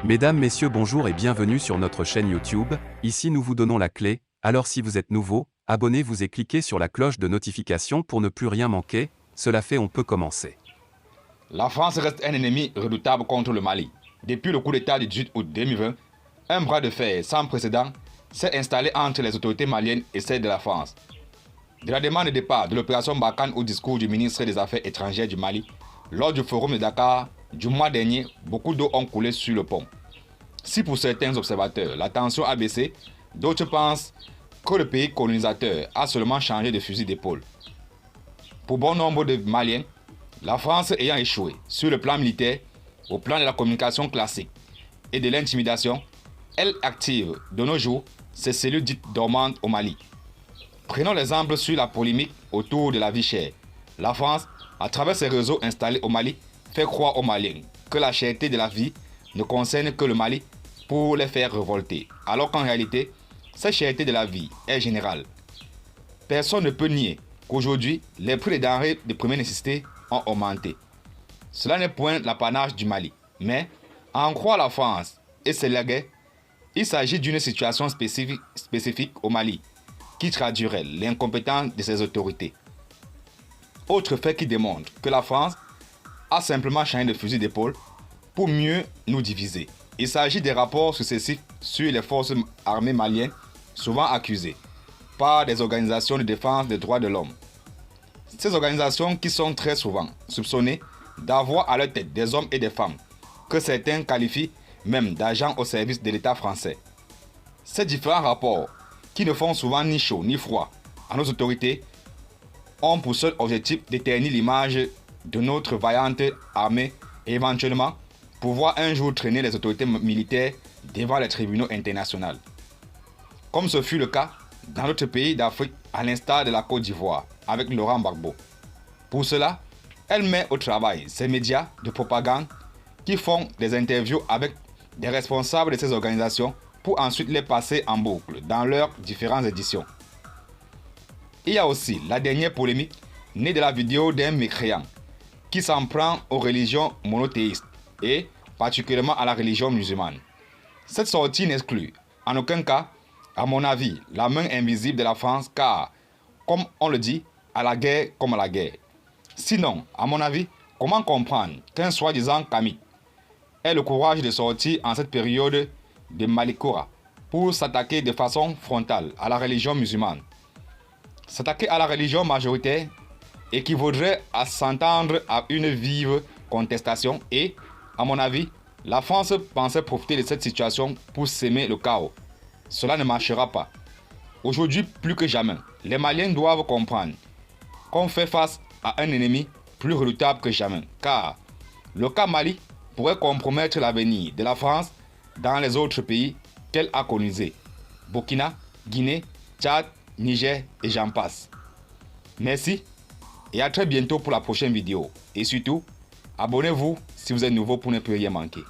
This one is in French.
Mesdames, Messieurs, bonjour et bienvenue sur notre chaîne YouTube. Ici nous vous donnons la clé, alors si vous êtes nouveau, abonnez-vous et cliquez sur la cloche de notification pour ne plus rien manquer. Cela fait, on peut commencer. La France reste un ennemi redoutable contre le Mali. Depuis le coup d'État du 18 août 2020, un bras de fer sans précédent s'est installé entre les autorités maliennes et celles de la France. De la demande de départ de l'opération Barkhane au discours du ministre des Affaires étrangères du Mali, lors du forum de Dakar du mois dernier, beaucoup d'eau ont coulé sur le pont. Si pour certains observateurs, la tension a baissé, d'autres pensent que le pays colonisateur a seulement changé de fusil d'épaule. Pour bon nombre de Maliens, la France ayant échoué sur le plan militaire, au plan de la communication classique et de l'intimidation, elle active de nos jours ses cellules dites dormantes au Mali. Prenons l'exemple sur la polémique autour de la vie chère. La France, à travers ses réseaux installés au Mali, fait croire aux Maliens que la cherté de la vie ne concerne que le Mali pour les faire révolter, alors qu'en réalité, cette cherté de la vie est générale. Personne ne peut nier qu'aujourd'hui, les prix des denrées de première nécessité ont augmenté. Cela n'est point l'apanage du Mali, mais, à en croire la France et ses legs, il s'agit d'une situation spécifique au Mali, qui traduirait l'incompétence de ses autorités. Autre fait qui démontre que la France a simplement changé de fusil d'épaule pour mieux nous diviser. Il s'agit des rapports successifs sur les forces armées maliennes, souvent accusées par des organisations de défense des droits de l'homme. Ces organisations qui sont très souvent soupçonnées d'avoir à leur tête des hommes et des femmes que certains qualifient même d'agents au service de l'État français. Ces différents rapports, qui ne font souvent ni chaud ni froid à nos autorités, ont pour seul objectif d'éternir l'image de notre vaillante armée et éventuellement pouvoir un jour traîner les autorités militaires devant les tribunaux internationaux. Comme ce fut le cas dans d'autres pays d'Afrique, à l'instar de la Côte d'Ivoire, avec Laurent Gbagbo. Pour cela, elle met au travail ces médias de propagande qui font des interviews avec des responsables de ces organisations pour ensuite les passer en boucle dans leurs différentes éditions. Il y a aussi la dernière polémique née de la vidéo d'un mécréant qui s'en prend aux religions monothéistes et particulièrement à la religion musulmane. Cette sortie n'exclut en aucun cas, à mon avis, la main invisible de la France car, comme on le dit, à la guerre comme à la guerre. Sinon, à mon avis, comment comprendre qu'un soi-disant Kami ait le courage de sortir en cette période de Malikora pour s'attaquer de façon frontale à la religion musulmane? S'attaquer à la religion majoritaire équivaudrait à s'entendre à une vive contestation et, à mon avis, la France pensait profiter de cette situation pour s'aimer le chaos. Cela ne marchera pas. Aujourd'hui, plus que jamais, les Maliens doivent comprendre qu'on fait face à un ennemi plus redoutable que jamais, car le cas Mali pourrait compromettre l'avenir de la France dans les autres pays qu'elle a colonisés. Burkina, Guinée, Tchad, Niger et j'en passe. Merci et à très bientôt pour la prochaine vidéo. Et surtout, abonnez-vous si vous êtes nouveau pour ne plus rien manquer.